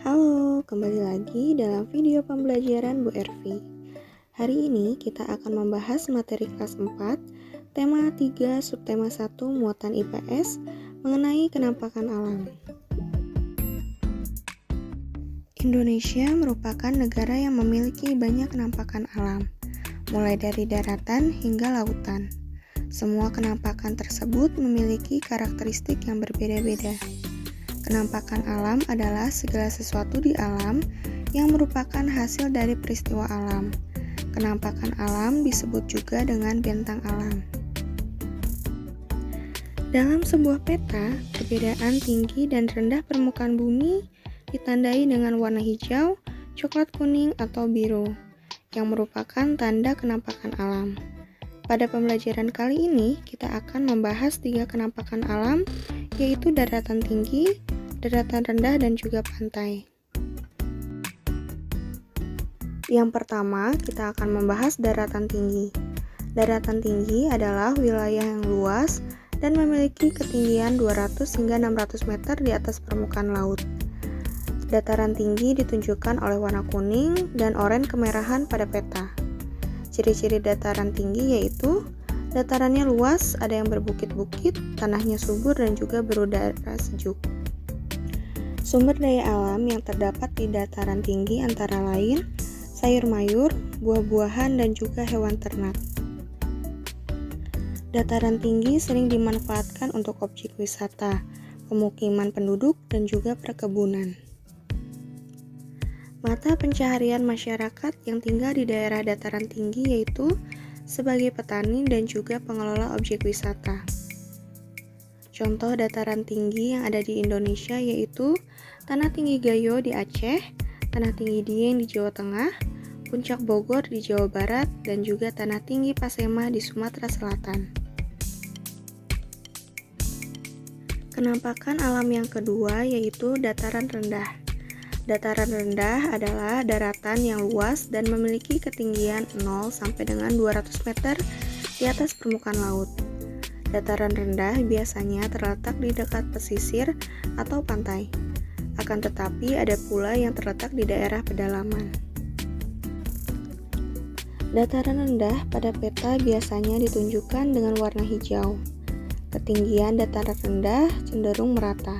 Halo, kembali lagi dalam video pembelajaran Bu Ervi. Hari ini kita akan membahas materi kelas 4, tema 3, subtema 1, muatan IPS, mengenai kenampakan alam. Indonesia merupakan negara yang memiliki banyak kenampakan alam, mulai dari daratan hingga lautan. Semua kenampakan tersebut memiliki karakteristik yang berbeda-beda. Kenampakan alam adalah segala sesuatu di alam yang merupakan hasil dari peristiwa alam. Kenampakan alam disebut juga dengan bentang alam. Dalam sebuah peta, perbedaan tinggi dan rendah permukaan bumi ditandai dengan warna hijau, coklat kuning, atau biru, yang merupakan tanda kenampakan alam. Pada pembelajaran kali ini, kita akan membahas 3 kenampakan alam, yaitu daratan tinggi, daratan rendah, dan juga pantai. Yang pertama, kita akan membahas daratan tinggi. Daratan tinggi adalah wilayah yang luas dan memiliki ketinggian 200 hingga 600 meter di atas permukaan laut. Dataran tinggi ditunjukkan oleh warna kuning dan oranye kemerahan pada peta. Ciri-ciri dataran tinggi yaitu datarannya luas, ada yang berbukit-bukit, tanahnya subur, dan juga berudara sejuk. Sumber daya alam yang terdapat di dataran tinggi antara lain sayur mayur, buah-buahan, dan juga hewan ternak. Dataran tinggi sering dimanfaatkan untuk objek wisata, pemukiman penduduk, dan juga perkebunan. Mata pencaharian masyarakat yang tinggal di daerah dataran tinggi yaitu sebagai petani dan juga pengelola objek wisata. Contoh dataran tinggi yang ada di Indonesia yaitu Tanah Tinggi Gayo di Aceh, Tanah Tinggi Dieng di Jawa Tengah, Puncak Bogor di Jawa Barat, dan juga Tanah Tinggi Pasemah di Sumatera Selatan. Kenampakan alam yang kedua yaitu dataran rendah. Dataran rendah adalah daratan yang luas dan memiliki ketinggian 0 sampai dengan 200 meter di atas permukaan laut. Dataran rendah biasanya terletak di dekat pesisir atau pantai. Akan tetapi ada pula yang terletak di daerah pedalaman. Dataran rendah pada peta biasanya ditunjukkan dengan warna hijau. Ketinggian dataran rendah cenderung merata,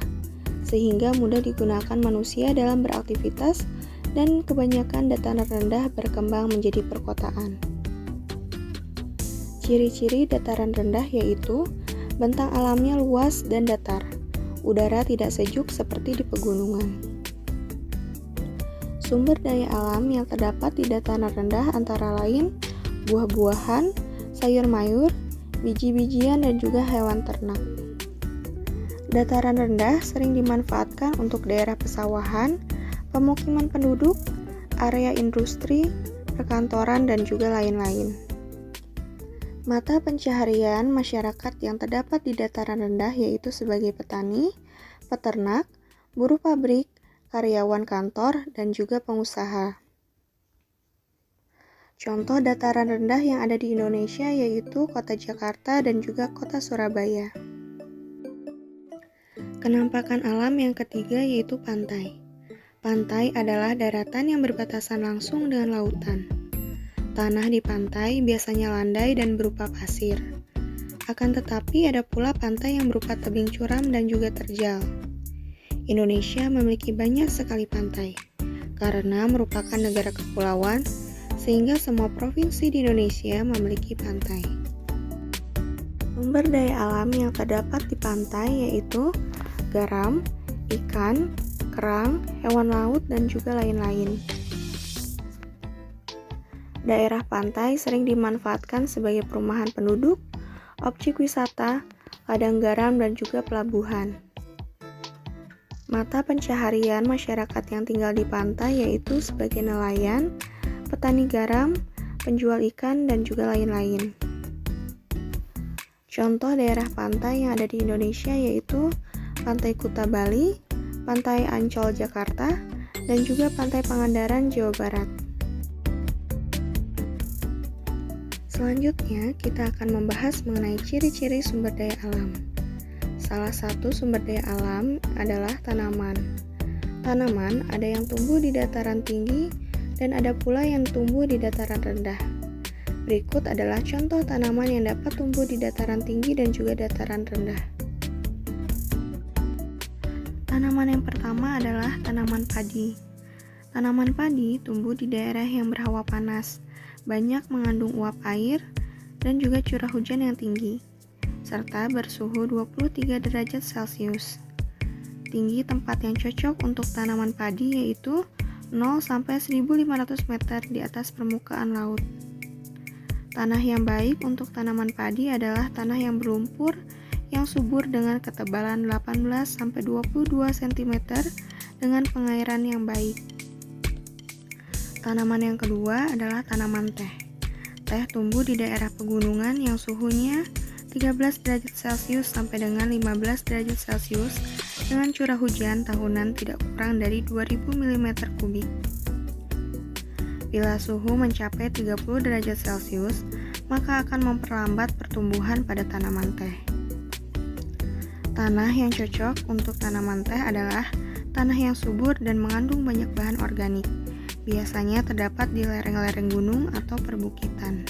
sehingga mudah digunakan manusia dalam beraktivitas dan kebanyakan dataran rendah berkembang menjadi perkotaan. Ciri-ciri dataran rendah yaitu bentang alamnya luas dan datar. Udara tidak sejuk seperti di pegunungan. Sumber daya alam yang terdapat di dataran rendah antara lain buah-buahan, sayur mayur, biji-bijian, dan juga hewan ternak. Dataran rendah sering dimanfaatkan untuk daerah pesawahan, pemukiman penduduk, area industri, perkantoran, dan juga lain-lain. Mata pencaharian masyarakat yang terdapat di dataran rendah yaitu sebagai petani, peternak, buruh pabrik, karyawan kantor, dan juga pengusaha. Contoh dataran rendah yang ada di Indonesia yaitu Kota Jakarta dan juga Kota Surabaya. Kenampakan alam yang ketiga yaitu pantai. Pantai adalah daratan yang berbatasan langsung dengan lautan. Tanah di pantai biasanya landai dan berupa pasir. Akan tetapi ada pula pantai yang berupa tebing curam dan juga terjal. Indonesia memiliki banyak sekali pantai, karena merupakan negara kepulauan, sehingga semua provinsi di Indonesia memiliki pantai. Sumber daya alam yang terdapat di pantai yaitu garam, ikan, kerang, hewan laut, dan juga lain-lain. Daerah pantai sering dimanfaatkan sebagai perumahan penduduk, objek wisata, ladang garam, dan juga pelabuhan. Mata pencaharian masyarakat yang tinggal di pantai yaitu sebagai nelayan, petani garam, penjual ikan, dan juga lain-lain. Contoh daerah pantai yang ada di Indonesia yaitu Pantai Kuta Bali, Pantai Ancol Jakarta, dan juga Pantai Pangandaran Jawa Barat. Selanjutnya, kita akan membahas mengenai ciri-ciri sumber daya alam. Salah satu sumber daya alam adalah tanaman. tanaman ada yang tumbuh di dataran tinggi dan ada pula yang tumbuh di dataran rendah. Berikut adalah contoh tanaman yang dapat tumbuh di dataran tinggi dan juga dataran rendah. Tanaman yang pertama adalah tanaman padi. Tanaman padi tumbuh di daerah yang berhawa panas, banyak mengandung uap air, dan juga curah hujan yang tinggi, serta bersuhu 23 derajat Celcius. Tinggi tempat yang cocok untuk tanaman padi yaitu 0 sampai 1.500 meter di atas permukaan laut. Tanah yang baik untuk tanaman padi adalah tanah yang berlumpur yang subur dengan ketebalan 18 sampai 22 cm dengan pengairan yang baik. Tanaman yang kedua adalah tanaman teh. Teh tumbuh di daerah pegunungan yang suhunya 13 derajat Celcius sampai dengan 15 derajat Celcius dengan curah hujan tahunan tidak kurang dari 2000 mm kubik. Bila suhu mencapai 30 derajat Celcius, maka akan memperlambat pertumbuhan pada tanaman teh. Tanah yang cocok untuk tanaman teh adalah tanah yang subur dan mengandung banyak bahan organik. Biasanya terdapat di lereng-lereng gunung atau perbukitan.